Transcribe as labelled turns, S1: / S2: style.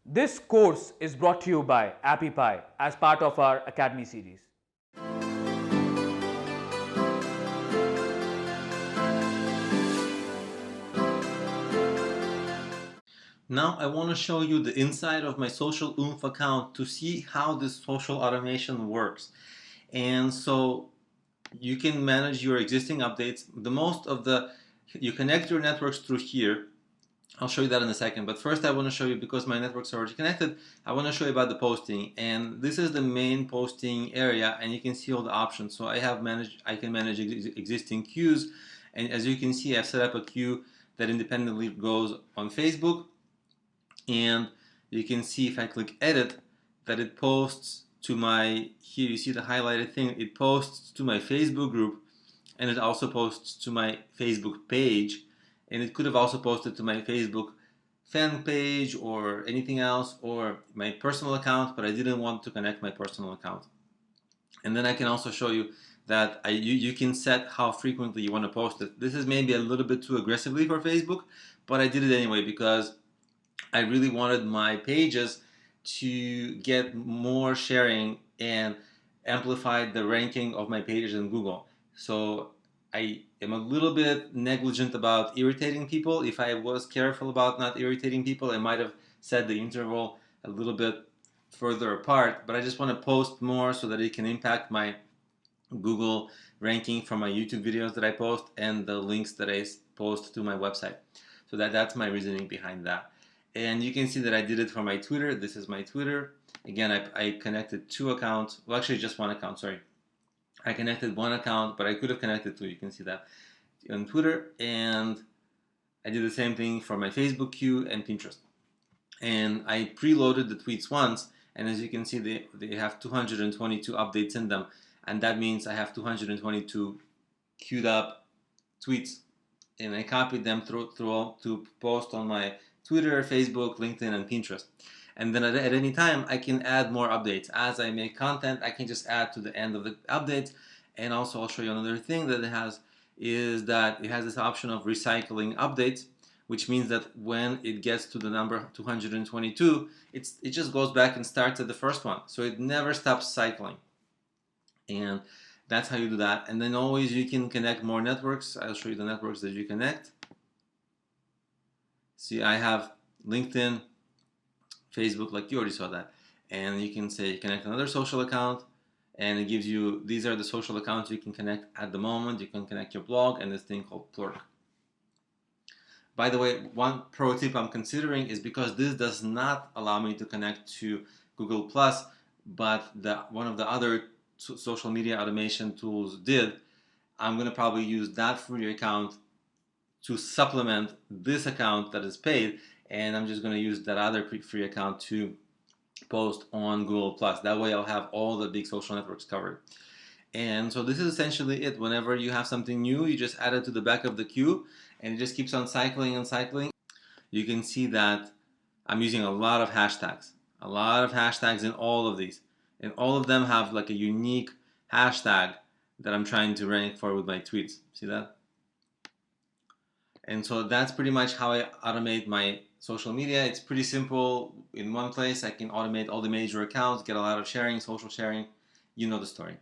S1: This course is brought to you by AppyPie as part of our Academy series.
S2: Now I want to show you the inside of my SocialOomph account to see how this social automation works. And so you can manage your existing updates. You connect your networks through here. I'll show you that in a second, but first I want to show you, because my networks are already connected, I want to show you about the posting. And this is the main posting area, and you can see all the options. So I can manage existing queues, and as you can see, I've set up a queue that independently goes on Facebook, and you can see if I click edit that it posts to my, here you see the highlighted thing, it posts to my Facebook group, and it also posts to my Facebook page, and it could have also posted to my Facebook fan page or anything else, or my personal account, but I didn't want to connect my personal account. And then I can also show you that you can set how frequently you want to post it. This is maybe a little bit too aggressively for Facebook, but I did it anyway because I really wanted my pages to get more sharing and amplify the ranking of my pages in Google. So I am a little bit negligent about irritating people. If I was careful about not irritating people, I might have set the interval a little bit further apart, but I just want to post more so that it can impact my Google ranking from my YouTube videos that I post and the links that I post to my website. So that's my reasoning behind that. And you can see that I did it for my Twitter. This is my Twitter. Again, I connected 2 accounts. Well, actually just 1 account, sorry. I connected 1 account, but I could have connected 2. You can see that on Twitter. And I did the same thing for my Facebook queue and Pinterest. And I preloaded the tweets once, and as you can see, they have 222 updates in them. And that means I have 222 queued up tweets. And I copied them through to post on my Twitter, Facebook, LinkedIn, and Pinterest. And then at any time, I can add more updates. As I make content, I can just add to the end of the updates. And also, I'll show you another thing that it has, is that it has this option of recycling updates, which means that when it gets to the number 222, it just goes back and starts at the first one. So it never stops cycling. And that's how you do that. And then always you can connect more networks. I'll show you the networks that you connect. See, I have LinkedIn, Facebook, like you already saw that. And you can say connect another social account, and it gives you, these are the social accounts you can connect at the moment. You can connect your blog and this thing called Plurk. By the way, one pro tip I'm considering is, because this does not allow me to connect to Google+, but one of the other social media automation tools did, I'm going to probably use that free account to supplement this account that is paid, and I'm just going to use that other free account to post on Google+. That way I'll have all the big social networks covered. And so this is essentially it. Whenever you have something new, you just add it to the back of the queue, and it just keeps on cycling and cycling. You can see that I'm using a lot of hashtags in all of these. And all of them have like a unique hashtag that I'm trying to rank for with my tweets. See that? And so that's pretty much how I automate my social media. It's pretty simple. In one place, I can automate all the major accounts, get a lot of sharing, social sharing. You know the story.